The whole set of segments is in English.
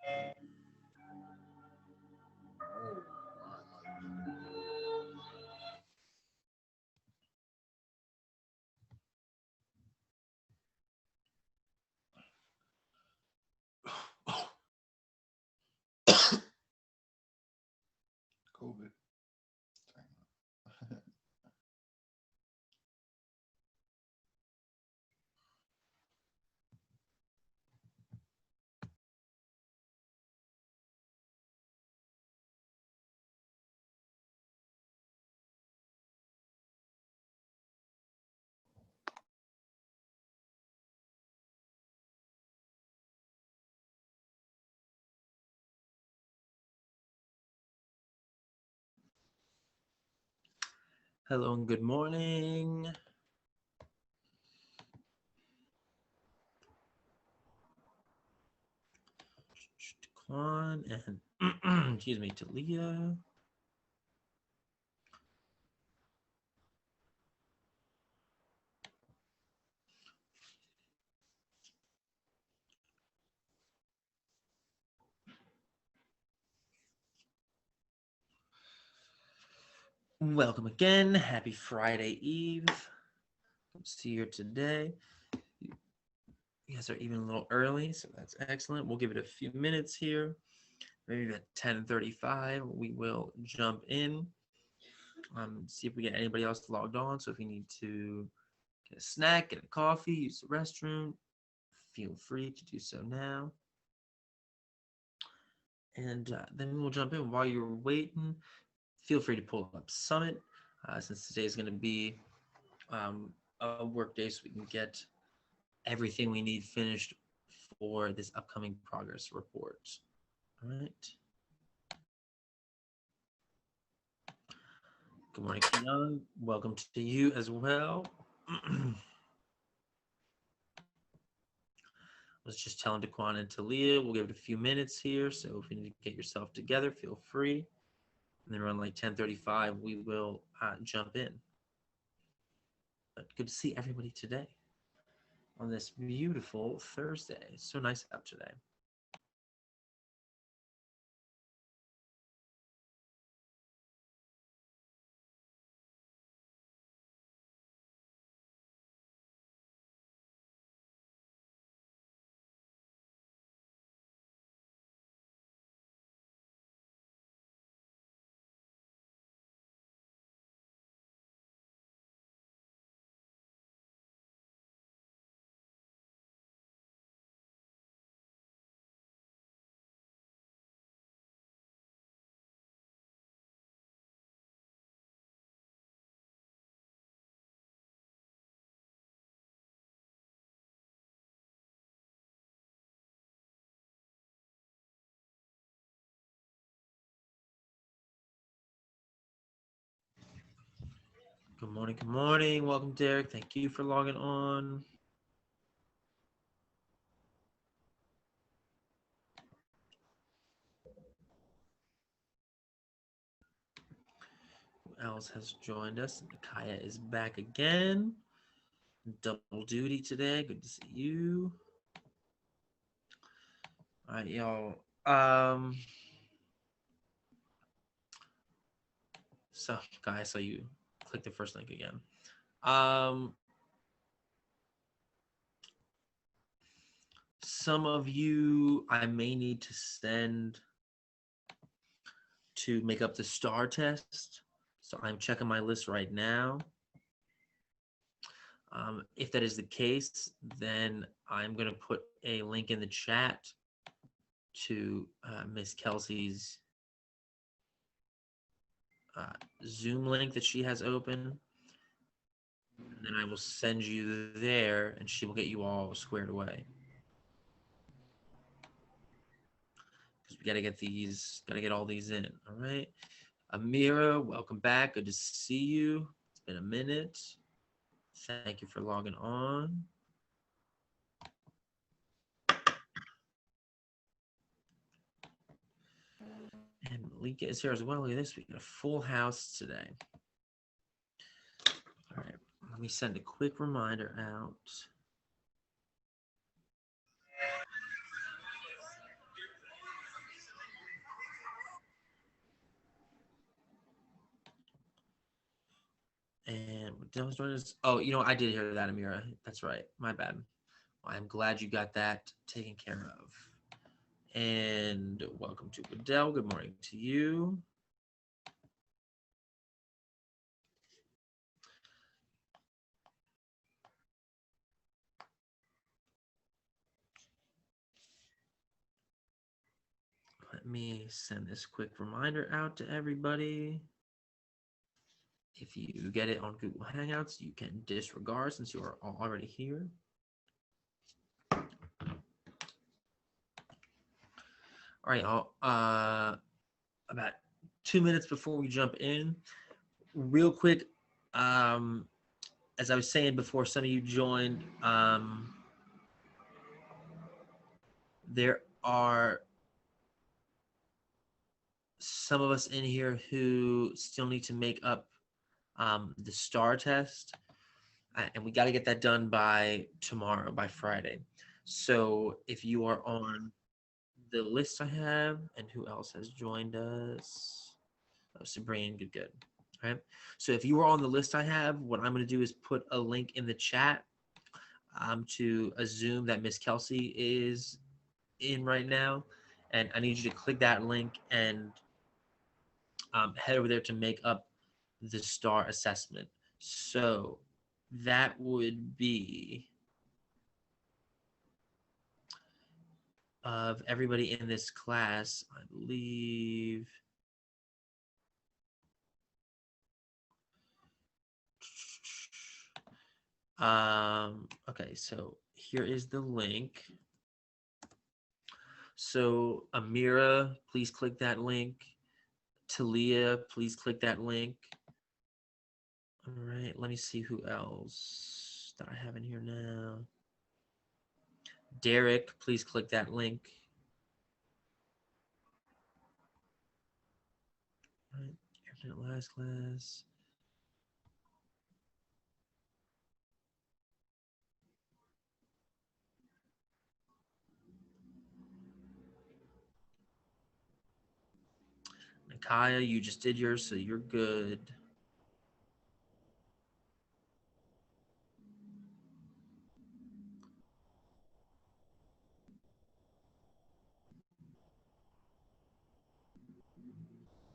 COVID. Hello and good morning. Kwan and excuse me, Talia. Welcome again. Happy Friday Eve. Good to see you here today. You guys are even a little early, so that's excellent. We'll give it a few minutes here. Maybe at 10:35, we will jump in. See if we get anybody else logged on. So if you need to get a snack, get a coffee, use the restroom, feel free to do so now. And then we'll jump in. While you're waiting, feel free to pull up Summit, since today is going to be a work day, so we can get everything we need finished for this upcoming progress report. All right. Good morning, Keon. Welcome to you as well. Was just telling Daquan and Talia, we'll give it a few minutes here. So if you need to get yourself together, feel free. And then around like 10:35, we will jump in. But good to see everybody today on this beautiful Thursday. It's so nice out today. Good morning. Good morning. Welcome, Derek. Thank you for logging on. Who else has joined us? Kaya is back again. Double duty today. Good to see you. All right, y'all. So, guys, so you click the first link again. Some of you I may need to send to make up the STAR test. So I'm checking my list right now. If that is the case, then I'm going to put a link in the chat to Miss Kelsey's Zoom link that she has open. And then I will send you there, and she will get you all squared away. Because we got to get these, got to get all these in. All right. Amira, welcome back. Good to see you. It's been a minute. Thank you for logging on. And Malika is here as well. Look at this. We got a full house today. All right. Let me send a quick reminder out. And Dell's joining us. Oh, you know, I did hear that, Amira. That's right. My bad. Well, I'm glad you got that taken care of. And welcome to Adele. Good morning to you. Let me send this quick reminder out to everybody. If you get it on Google Hangouts, you can disregard since you are already here. All right, about 2 minutes before we jump in, real quick, as I was saying before some of you joined, there are some of us in here who still need to make up the STAR test, and we got to get that done by tomorrow, by Friday. So if you are on the list I have, and who else has joined us? Oh, Sabrina, good. All right. So if you are on the list I have, what I'm going to do is put a link in the chat to a Zoom that Miss Kelsey is in right now, and I need you to click that link and head over there to make up the STAR assessment. So that would be of everybody in this class, I believe. Okay, so here is the link. So Amira, please click that link. Talia, please click that link. All right, let me see who else that I have in here now. Derek, please click that link. All right, internet last class. Nakaya, you just did yours, so you're good.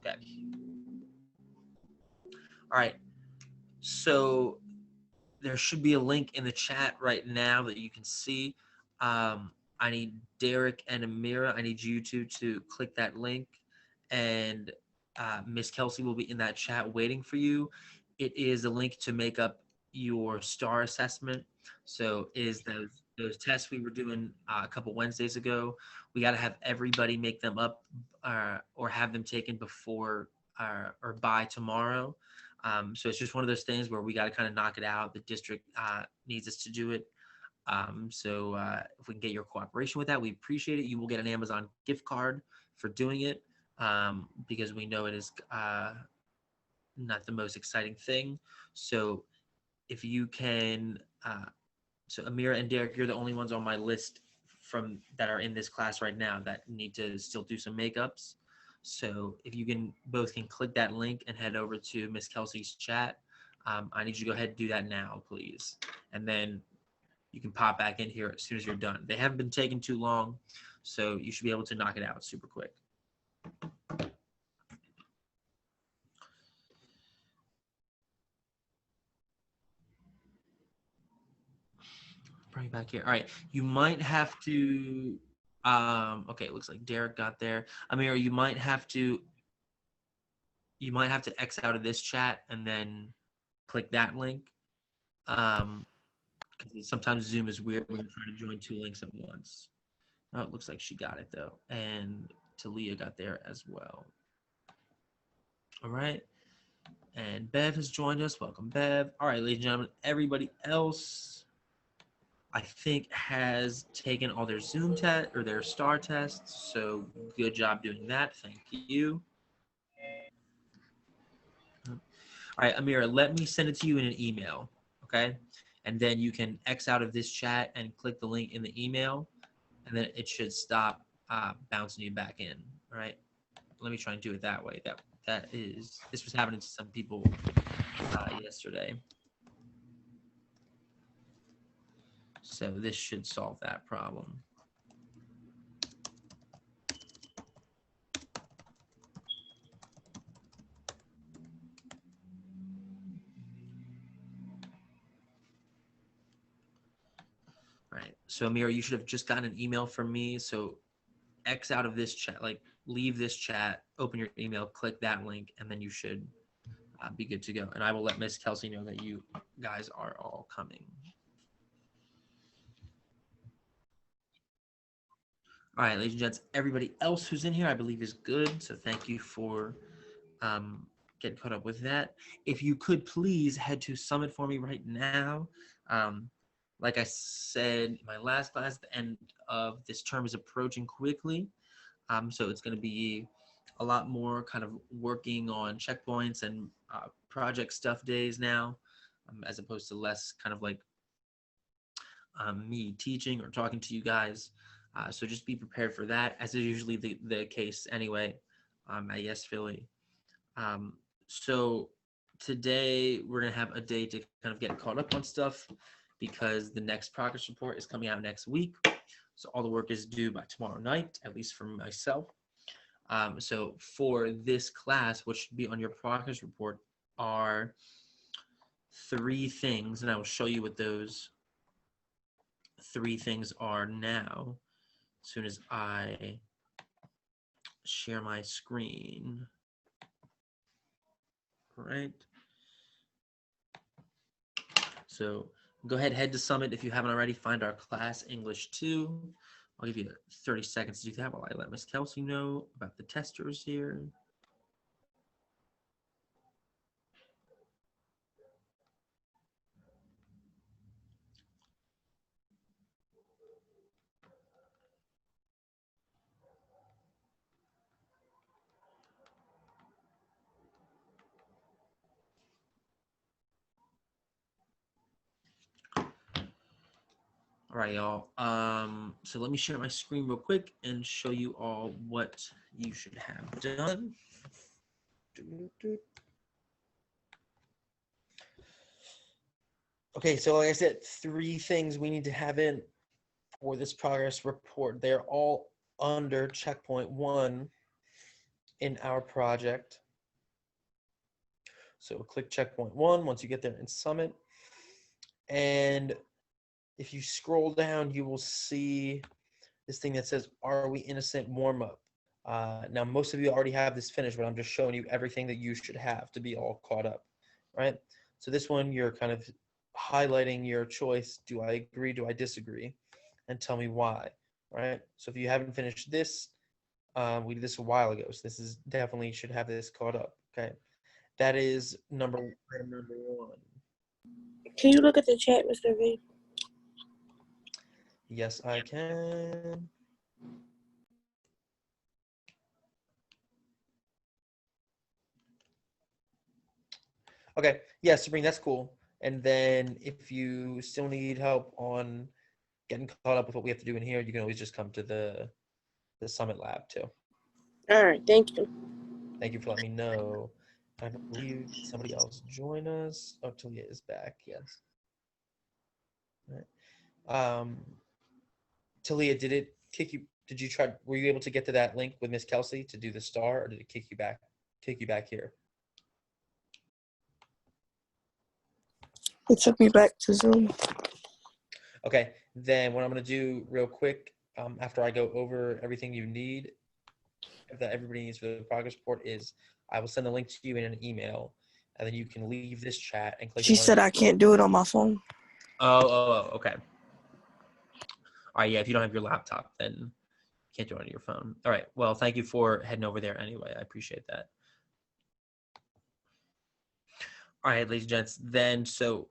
Okay. All right. So there should be a link in the chat right now that you can see. I need Derek and Amira. I need you two to click that link, and Miss Kelsey will be in that chat waiting for you. It is a link to make up your STAR assessment. So it is those tests we were doing a couple Wednesdays ago. We got to have everybody make them up or have them taken before or by tomorrow. So it's just one of those things where we got to kind of knock it out. The district needs us to do it. So if we can get your cooperation with that, we appreciate it. You will get an Amazon gift card for doing it because we know it is not the most exciting thing. So if you can, so Amira and Derek, you're the only ones on my list from that are in this class right now that need to still do some makeups. So if you can both can click that link and head over to Miss Kelsey's chat. I need you to go ahead and do that now, please. And then you can pop back in here as soon as you're done. They haven't been taking too long, so you should be able to knock it out super quick. Bring it back here. All right, you might have to. Okay, it looks like Derek got there. Amir, you might have to X out of this chat and then click that link. Because sometimes Zoom is weird when you're trying to join two links at once. Oh, it looks like she got it though, and Talia got there as well. All right, and Bev has joined us. Welcome, Bev. All right, ladies and gentlemen, everybody else, I think, has taken all their Zoom test or their STAR tests. So good job doing that. Thank you. All right, Amira, let me send it to you in an email, okay? And then you can X out of this chat and click the link in the email, and then it should stop bouncing you back in, all right? Let me try and do it that way. This was happening to some people yesterday. So this should solve that problem. All right. So Amira, you should have just gotten an email from me. So X out of this chat, like leave this chat, open your email, click that link, and then you should be good to go. And I will let Miss Kelsey know that you guys are all coming. All right, ladies and gents, everybody else who's in here, I believe, is good. So thank you for getting caught up with that. If you could please head to Summit for me right now. Like I said in my last class, the end of this term is approaching quickly. So it's going to be a lot more kind of working on checkpoints and project stuff days now, as opposed to less kind of like me teaching or talking to you guys. So just be prepared for that, as is usually the case anyway at Yes Philly. So today we're going to have a day to kind of get caught up on stuff because the next progress report is coming out next week. So all the work is due by tomorrow night, at least for myself. So for this class, what should be on your progress report are 3 things, and I will show you what those 3 things are now as soon as I share my screen. All right. So go ahead, head to Summit if you haven't already. Find our class, English 2. I'll give you 30 seconds to do that while I let Miss Kelsey know about the testers here. All right, y'all. So let me share my screen real quick and show you all what you should have done. Okay, so like I said, 3 things we need to have in for this progress report. They're all under checkpoint 1 in our project. So click checkpoint 1 once you get there in Summit. And if you scroll down, you will see this thing that says, "Are we innocent?" warm-up. Now, most of you already have this finished, but I'm just showing you everything that you should have to be all caught up, right? So this one, you're kind of highlighting your choice. Do I agree? Do I disagree? And tell me why, right? So if you haven't finished this, we did this a while ago, so this is definitely should have this caught up, okay? That is item number 1. Can you look at the chat, Mr. V? Yes, I can. Okay, yeah, Sabrina, that's cool. And then if you still need help on getting caught up with what we have to do in here, you can always just come to the Summit Lab too. All right, thank you. Thank you for letting me know. I believe somebody else join us. Oh, Talia is back, yes. All right. Talia, did it kick you? Did you try? Were you able to get to that link with Miss Kelsey to do the star, or did it kick you back? Take you back here? It took me back to Zoom. Okay, then what I'm gonna do real quick, after I go over everything you need, that everybody needs for the progress report, is I will send the link to you in an email, and then you can leave this chat and click. She said I can't do it on my phone. Oh, okay. All right, yeah, if you don't have your laptop, then you can't do it on your phone. All right, well, thank you for heading over there anyway. I appreciate that. All right, ladies and gents, then so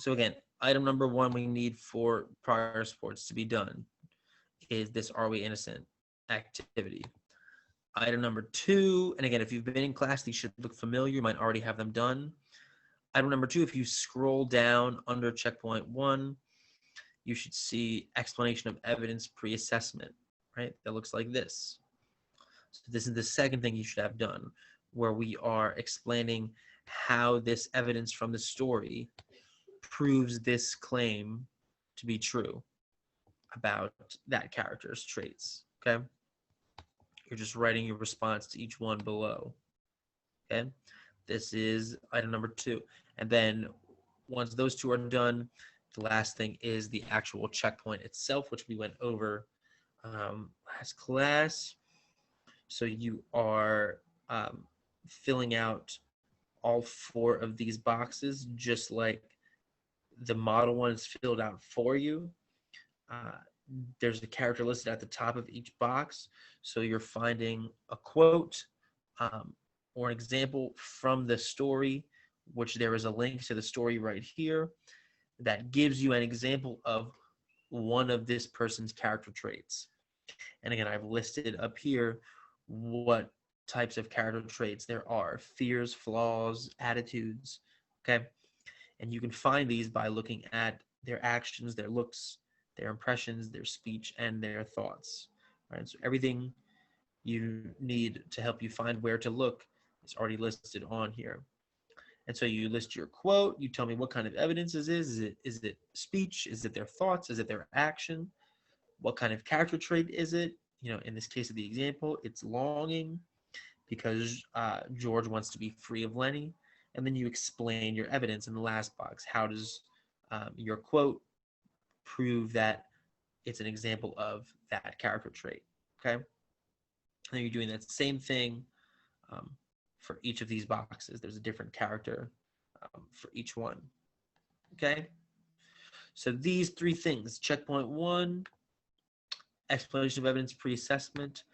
again, item number 1 we need for progress reports to be done is this "Are we innocent?" activity. Item number 2, and again, if you've been in class, these should look familiar. You might already have them done. Item number 2, if you scroll down under checkpoint 1, you should see explanation of evidence pre-assessment, right? That looks like this. So this is the second thing you should have done, where we are explaining how this evidence from the story proves this claim to be true about that character's traits. Okay. You're just writing your response to each one below. Okay. This is item number 2. And then once those 2 are done, the last thing is the actual checkpoint itself, which we went over last class. So you are filling out all 4 of these boxes, just like the model one is filled out for you. There's a character listed at the top of each box. So you're finding a quote or an example from the story, which there is a link to the story right here that gives you an example of one of this person's character traits. And again, I've listed up here what types of character traits there are: fears, flaws, attitudes. Okay. And you can find these by looking at their actions, their looks, their impressions, their speech, and their thoughts. All right. So everything you need to help you find where to look is already listed on here. And so you list your quote, you tell me what kind of evidence this is. Is it speech? Is it their thoughts? Is it their action? What kind of character trait is it? In this case of the example, it's longing because George wants to be free of Lenny. And then you explain your evidence in the last box. How does your quote prove that it's an example of that character trait? Okay. And then you're doing that same thing for each of these boxes. There's a different character for each one. Okay. So these 3 things: checkpoint 1, explanation of evidence pre-assessment,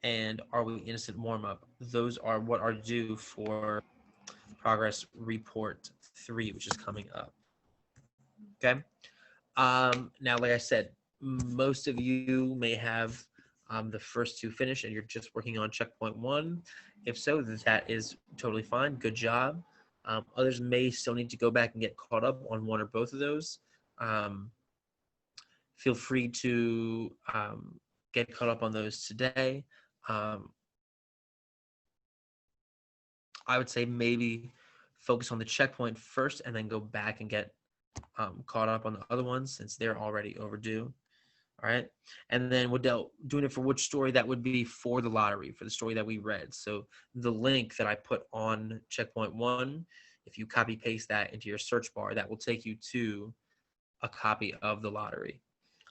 and are we innocent warm-up. Those are what are due for progress report 3, which is coming up. Okay. Now, like I said, most of you may have the first 2 finished and you're just working on checkpoint 1. If so, that is totally fine. Good job. Others may still need to go back and get caught up on one or both of those. Feel free to get caught up on those today. I would say maybe focus on the checkpoint first and then go back and get caught up on the other ones since they're already overdue. All right. And then Waddell, doing it for which story? That would be for the lottery, for the story that we read. So the link that I put on checkpoint 1, if you copy paste that into your search bar, that will take you to a copy of the lottery.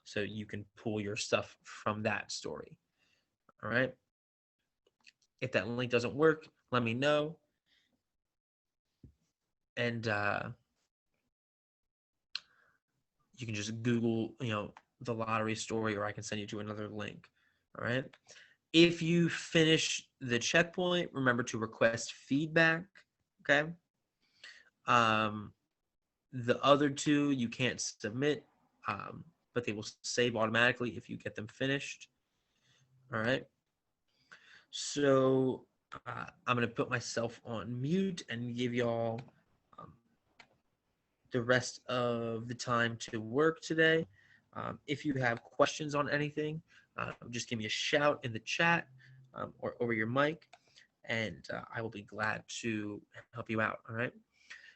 So you can pull your stuff from that story. All right. If that link doesn't work, let me know. And you can just Google, the lottery story, or I can send you to another link. All right. If you finish the checkpoint, remember to request feedback. Okay. The other 2 you can't submit, but they will save automatically if you get them finished. All right. So I'm going to put myself on mute and give y'all the rest of the time to work today. If you have questions on anything, just give me a shout in the chat or over your mic, and I will be glad to help you out. All right.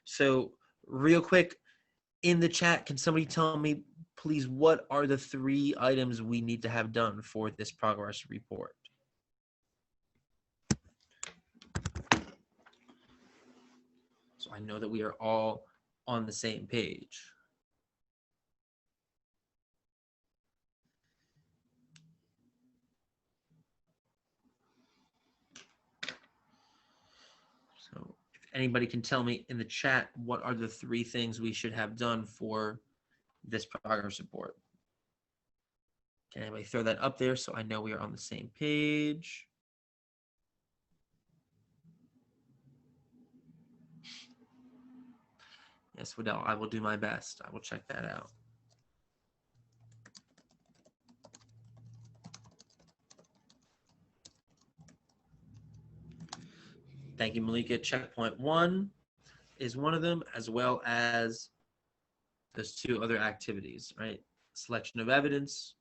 So real quick, in the chat, can somebody tell me, please, what are the 3 items we need to have done for this progress report? So I know that we are all on the same page. So if anybody can tell me in the chat, what are the 3 things we should have done for this progress report? Can anybody throw that up there so I know we are on the same page? Yes, Waddell, I will do my best. I will check that out. Thank you, Malika. Checkpoint 1 is one of them, as well as those 2 other activities, right? Selection of evidence,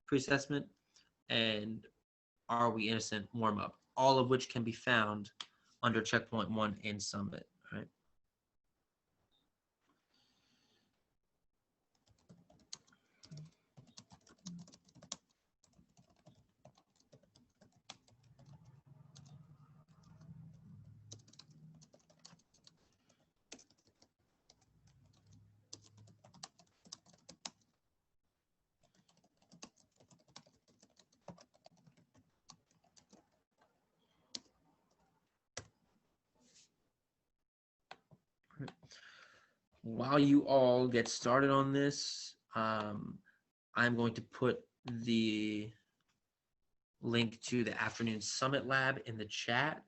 pre-assessment, and are we innocent warm-up, all of which can be found under checkpoint 1 in Summit. while you all get started on this, I'm going to put the link to the afternoon summit lab in the chat.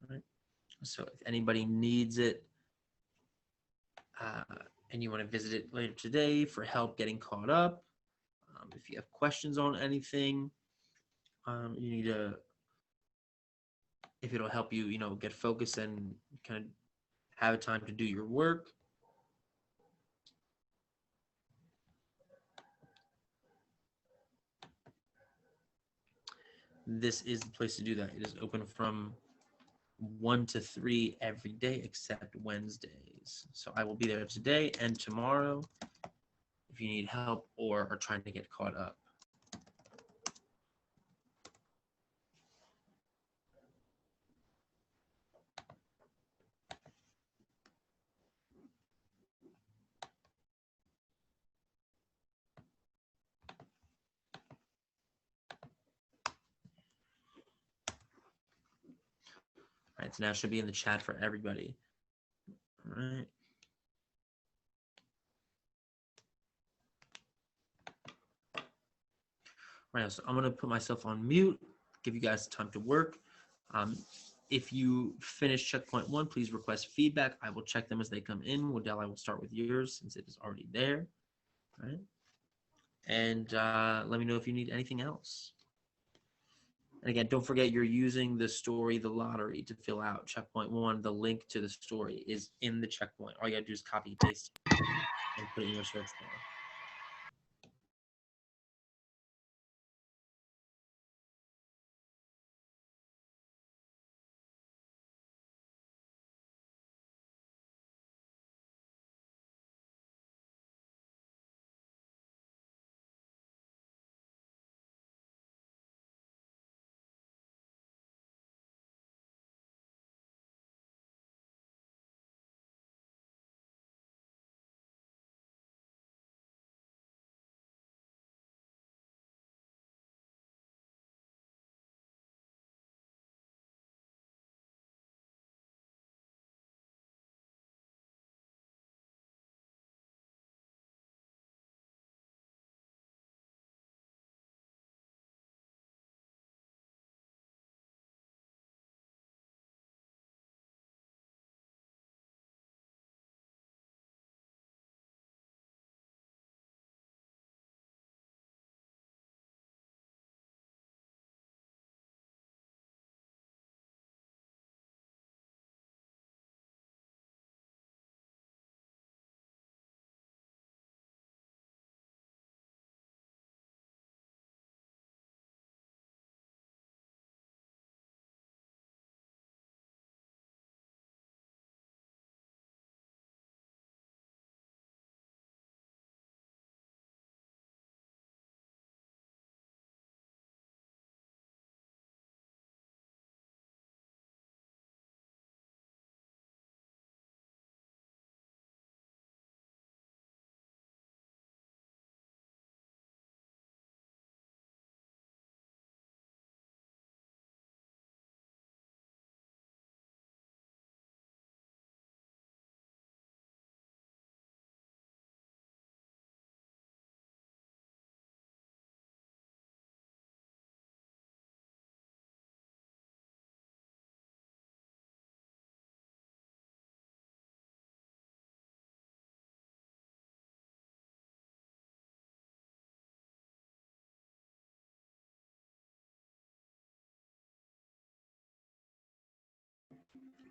All right. So if anybody needs it and you want to visit it later today for help getting caught up, if you have questions on anything, you need to, if it'll help you, get focused and kind of have time to do your work. This is the place to do that. It is open from 1 to 3 every day except Wednesdays. So I will be there today and tomorrow if you need help or are trying to get caught up. All right, so now it should be in the chat for everybody. All right. All right, so I'm gonna put myself on mute, give you guys time to work. If you finish checkpoint 1, please request feedback. I will check them as they come in. Waddell, I will start with yours since it is already there. All right. And let me know if you need anything else. And again, don't forget you're using the story, the lottery, to fill out checkpoint 1. The link to the story is in the checkpoint. All you gotta do is copy paste and put it in your search bar.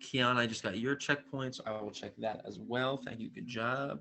Kiana, I just got your checkpoints. I will check that as well. Thank you. Good job.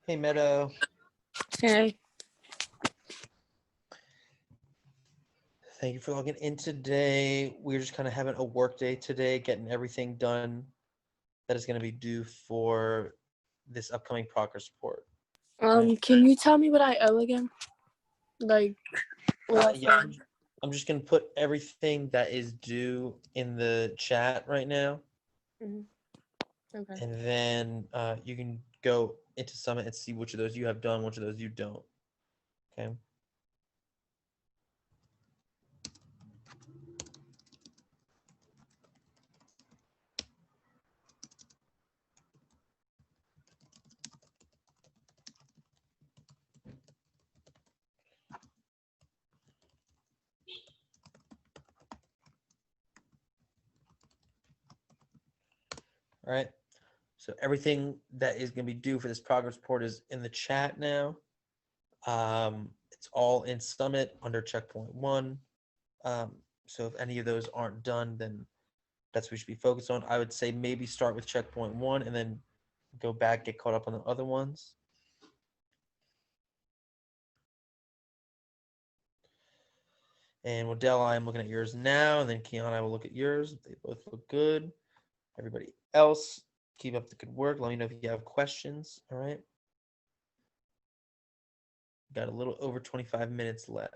Hey, Meadow. Hey. Thank you for logging in today. We're just kind of having a work day today, getting everything done that is going to be due for this upcoming progress report. Can you tell me what I owe again? Like, what I Yeah, said? I'm just going to put everything that is due in the chat right now, Okay. and then you can go into Summit and see which of those you have done, which of those you don't. Okay. All right. So everything that is going to be due for this progress report is in the chat now. It's all in Summit under checkpoint 1. So if any of those aren't done, then that's what we should be focused on. I would say maybe start with checkpoint 1 and then go back, get caught up on the other ones. And Waddell, I'm looking at yours now, and then Keon, I will look at yours. They both look good. Everybody else, keep up the good work. Let me know if you have questions. All right. Got a little over 25 minutes left.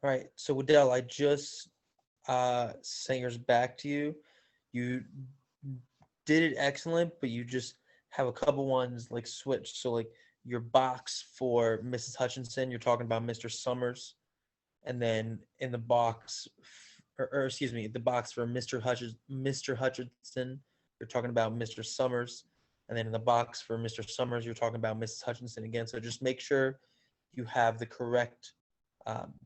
All right, so Waddell, I just sent yours back to you. You did it excellent, but you just have a couple ones like switched. So like your box for Mrs. Hutchinson, you're talking about Mr. Summers, and then in the box, or excuse me, the box for Mr. Hutchinson, you're talking about Mr. Summers, and then in the box for Mr. Summers, you're talking about Mrs. Hutchinson again. So just make sure you have the correct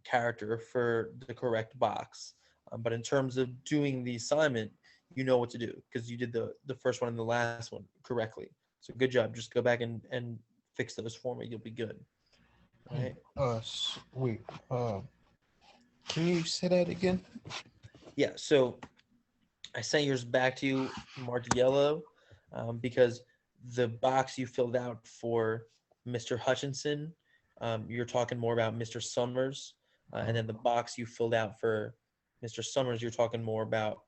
character for the correct box. But in terms of doing the assignment, you know what to do because you did the first one and the last one correctly. So good job. Just go back and fix those for me. You'll be good. All right. Wait. Can you say that again? Yeah. So I sent yours back to you marked yellow because the box you filled out for Mr. Hutchinson, you're talking more about Mr. Summers, and then the box you filled out for Mr. Summers, you're talking more about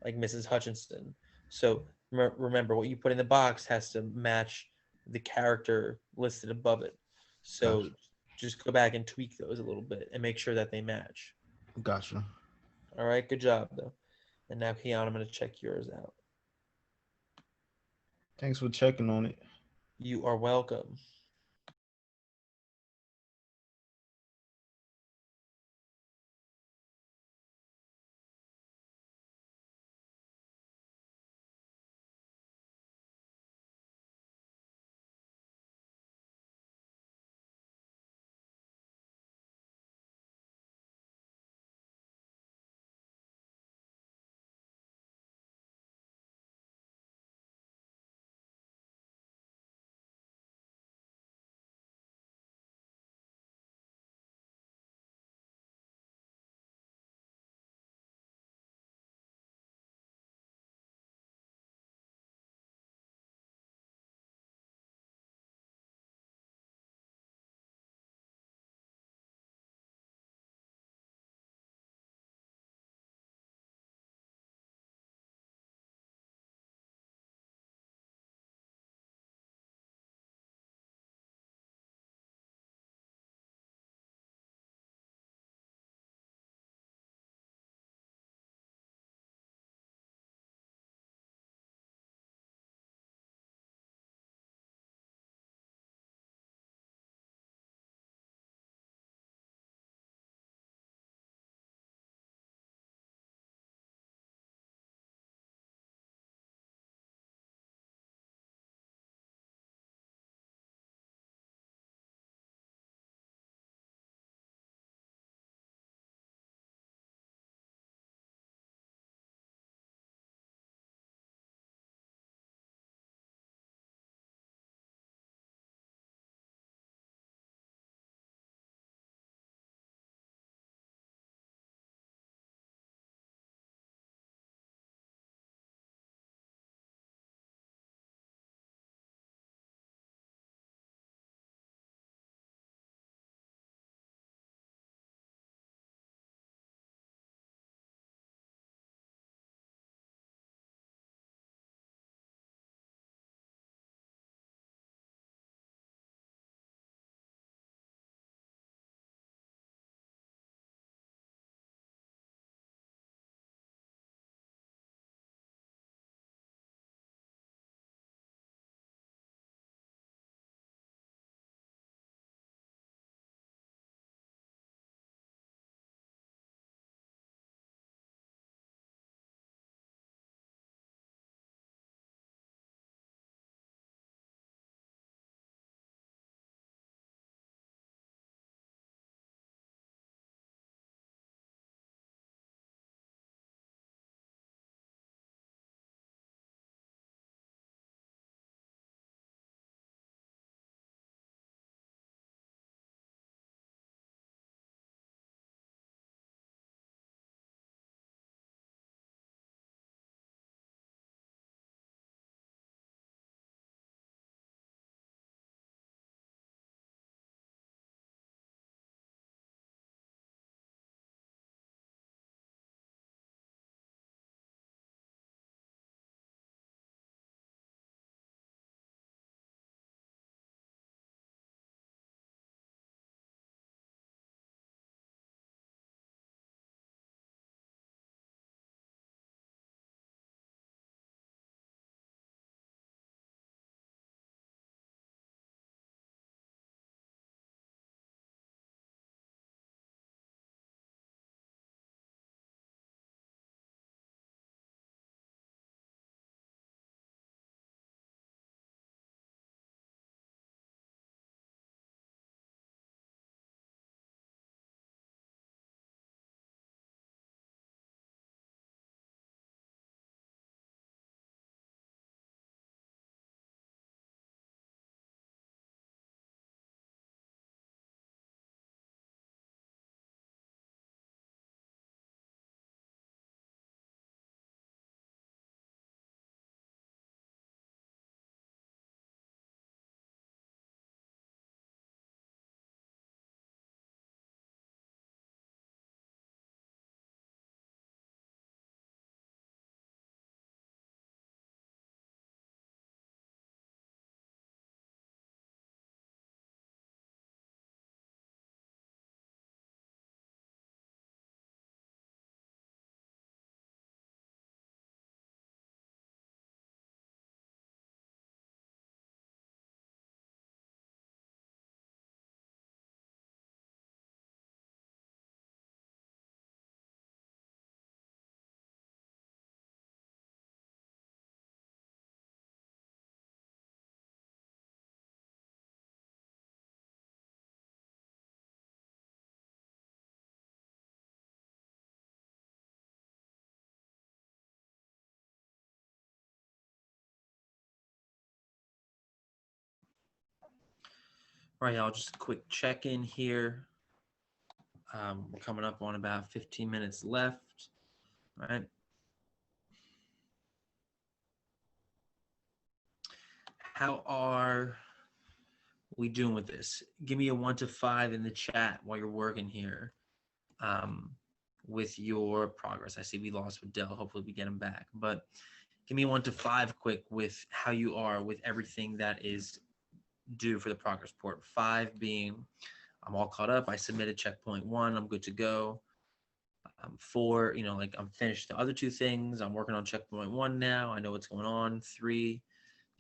like Mrs. Hutchinson. So remember, what you put in the box has to match the character listed above it. So Gotcha. just go back and tweak those a little bit and make sure that they match. Gotcha. All right, good job though. And now, Keon, I'm going to check yours out. Thanks for checking on it. You are welcome. All right, y'all, just a quick check-in here. We're coming up on about 15 minutes left, right? How are we doing with this? Give me a 1 to 5 in the chat while you're working here with your progress. I see we lost with Dell. Hopefully we get him back. But give me 1 to 5 quick with how you are with everything that is due for the progress report. 5 being I'm all caught up. I submitted checkpoint 1. I'm good to go. 4, like I'm finished the other 2 things. I'm working on checkpoint 1 now. I know what's going on. 3,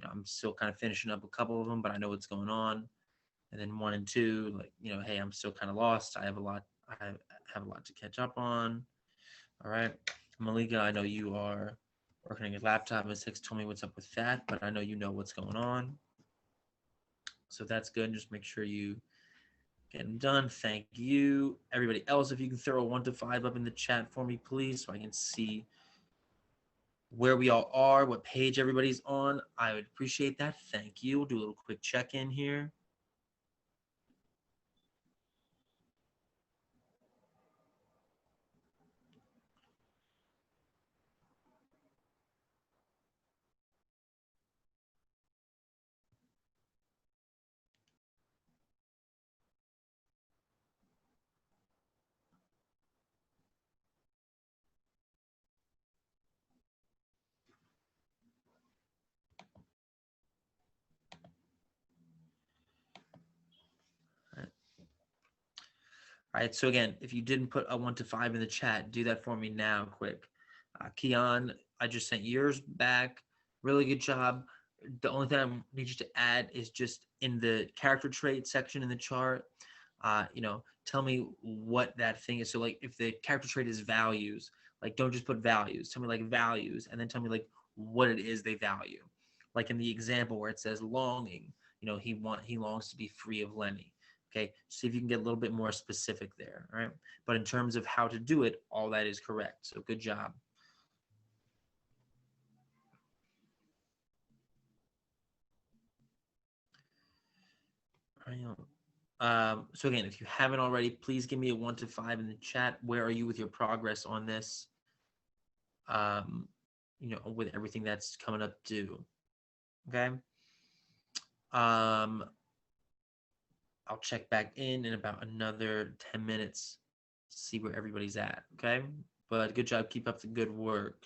I'm still kind of finishing up a couple of them, but I know what's going on. And then 1 and 2, like, hey, I'm still kind of lost. I have a lot to catch up on. All right. Malika, I know you are working on your laptop. Ms. Hicks told me what's up with that, but I know you know what's going on. So that's good. Just make sure you get them done. Thank you. Everybody else, if you can throw a 1 to 5 up in the chat for me, please, so I can see where we all are, what page everybody's on. I would appreciate that. Thank you. We'll do a little quick check-in here. All right, so again, if you didn't put a 1 to 5 in the chat, do that for me now, quick. Keon, I just sent yours back. Really good job. The only thing I need you to add is just in the character trait section in the chart, tell me what that thing is. So like if the character trait is values, like don't just put values. Tell me like values, and then tell me like what it is they value. Like in the example where it says longing, he longs to be free of Lenny. Okay, see if you can get a little bit more specific there, all right? But in terms of how to do it, all that is correct. So good job. All right. So again, if you haven't already, please give me a 1 to 5 in the chat. Where are you with your progress on this? With everything that's coming up due. Okay. I'll check back in about another 10 minutes to see where everybody's at. Okay. But good job. Keep up the good work.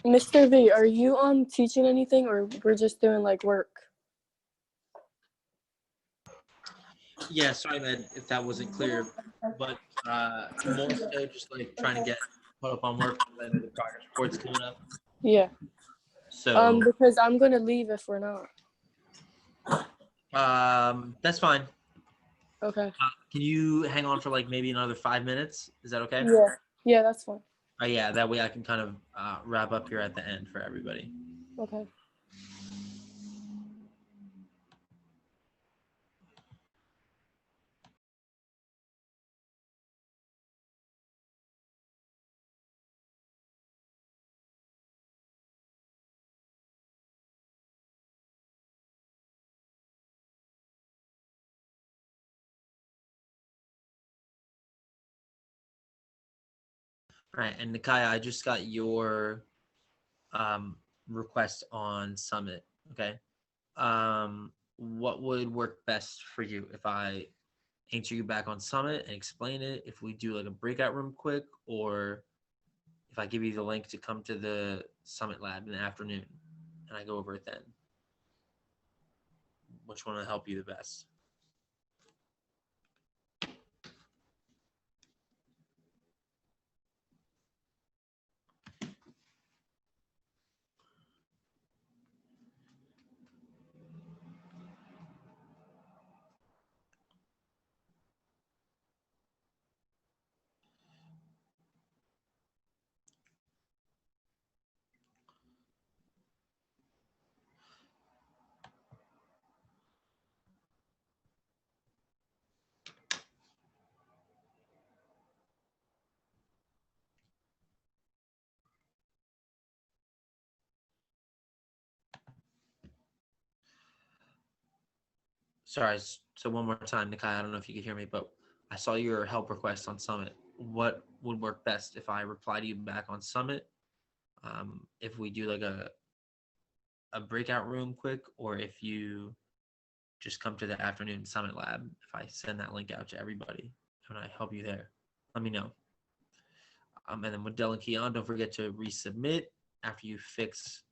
Mr. V, are you teaching anything, or we're just doing like work? Yeah, sorry, man, if that wasn't clear, but more so just like trying to get caught up on work. I know the progress report's coming up, Yeah. so Because I'm gonna leave if we're not. that's fine. Okay. Can you hang on for like maybe another 5 minutes? Is that okay? Yeah. Yeah, that's fine. Yeah, that way I can kind of wrap up here at the end for everybody. Okay. All right, and Nikaya, I just got your request on Summit. Okay. What would work best for you if I answer you back on Summit and explain it? If we do like a breakout room quick, or if I give you the link to come to the Summit Lab in the afternoon and I go over it then? Which one will help you the best? Sorry, so one more time, Nikai, I don't know if you could hear me, but I saw your help request on Summit. What would work best if I reply to you back on Summit? If we do like a breakout room quick, or if you just come to the afternoon Summit Lab, if I send that link out to everybody and I help you there, let me know. And then with Del and Keon, don't forget to resubmit after you fix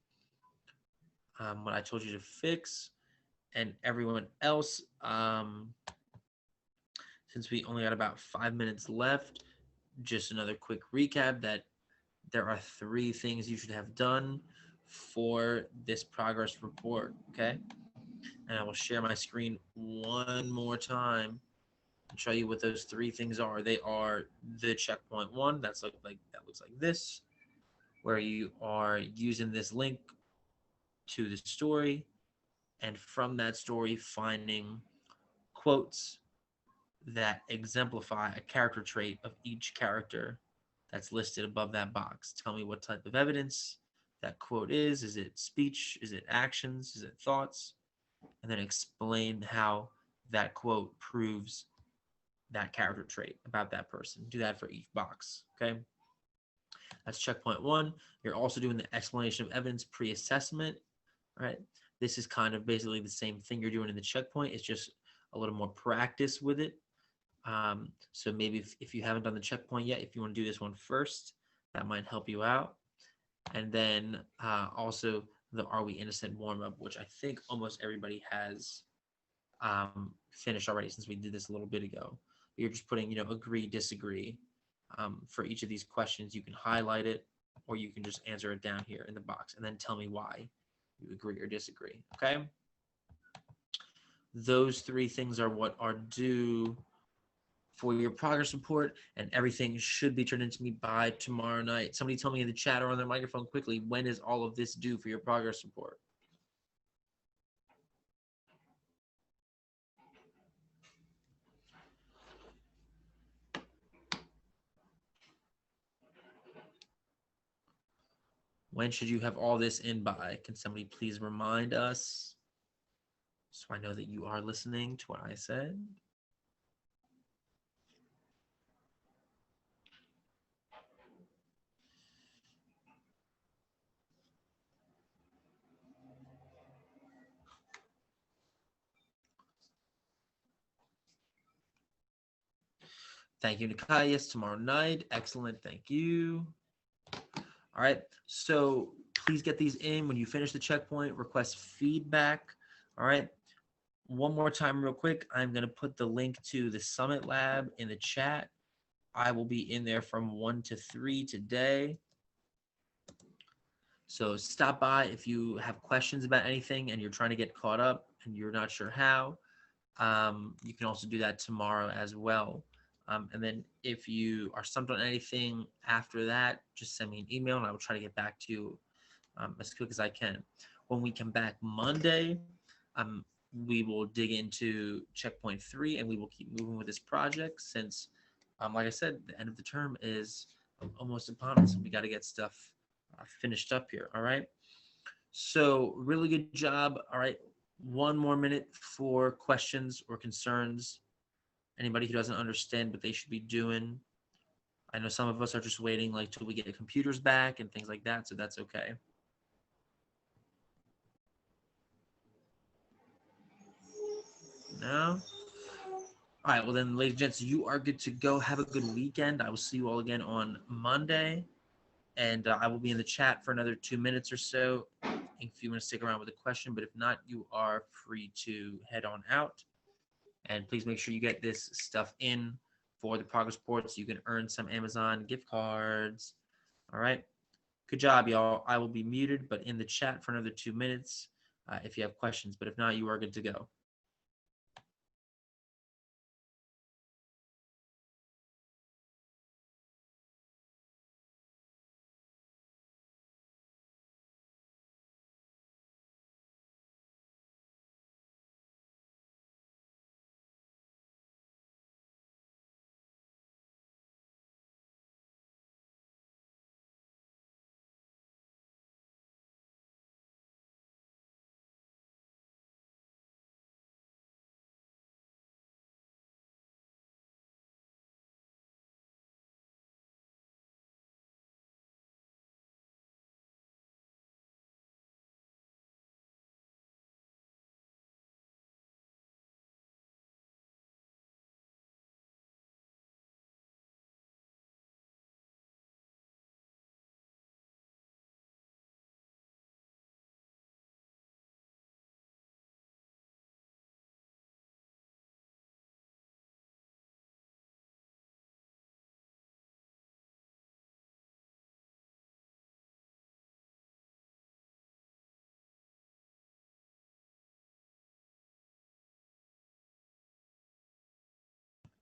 what I told you to fix. And everyone else, since we only got about 5 minutes left, just another quick recap that there are 3 things you should have done for this progress report, okay? And I will share my screen one more time and show you what those 3 things are. They are the checkpoint 1, that looks like this, where you are using this link to the story, and from that story finding quotes that exemplify a character trait of each character that's listed above that box. Tell me what type of evidence that quote is. Is it speech? Is it actions? Is it thoughts? And then explain how that quote proves that character trait about that person. Do that for each box, okay? That's checkpoint 1. You're also doing the explanation of evidence pre-assessment, right? This is kind of basically the same thing you're doing in the checkpoint. It's just a little more practice with it. So maybe if you haven't done the checkpoint yet, if you want to do this one first, that might help you out. And then also the Are We Innocent warm-up, which I think almost everybody has finished already since we did this a little bit ago. You're just putting, agree, disagree. For each of these questions, you can highlight it, or you can just answer it down here in the box and then tell me why you agree or disagree, okay? Those 3 things are what are due for your progress report, and everything should be turned into me by tomorrow night. Somebody tell me in the chat or on their microphone quickly, when is all of this due for your progress report? When should you have all this in by? Can somebody please remind us so I know that you are listening to what I said? Thank you, Nikai. Yes, tomorrow night. Excellent. Thank you. All right. So Please get these in when you finish the checkpoint. Request feedback. All right. One more time, real quick. I'm going to put the link to the Summit Lab in the chat. I will be in there from 1 to 3 today. So stop by if you have questions about anything and you're trying to get caught up and you're not sure how. You can also do that tomorrow as well. And then if you are stumped on anything after that, just send me an email and I will try to get back to you as quick as I can. When we come back Monday, we will dig into checkpoint 3 and we will keep moving with this project since, like I said, the end of the term is almost upon us. We got to get stuff finished up here. All right. So really good job. All right. One more minute for questions or concerns. Anybody who doesn't understand what they should be doing. I know some of us are just waiting like till we get computers back and things like that. So that's okay. No? All right. Well then, ladies and gents, you are good to go. Have a good weekend. I will see you all again on Monday. And I will be in the chat for another 2 minutes or so if you want to stick around with a question. But if not, you are free to head on out. And please make sure you get this stuff in for the progress report so you can earn some Amazon gift cards. All right. Good job, y'all. I will be muted, but in the chat for another 2 minutes if you have questions. But if not, you are good to go.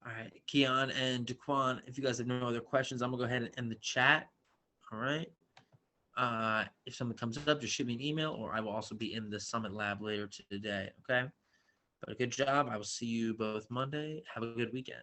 All right, Keon and Daquan, if you guys have no other questions, I'm gonna go ahead and end the chat. All right. If something comes up, just shoot me an email, or I will also be in the Summit Lab later today. Okay. But a good job. I will see you both Monday. Have a good weekend.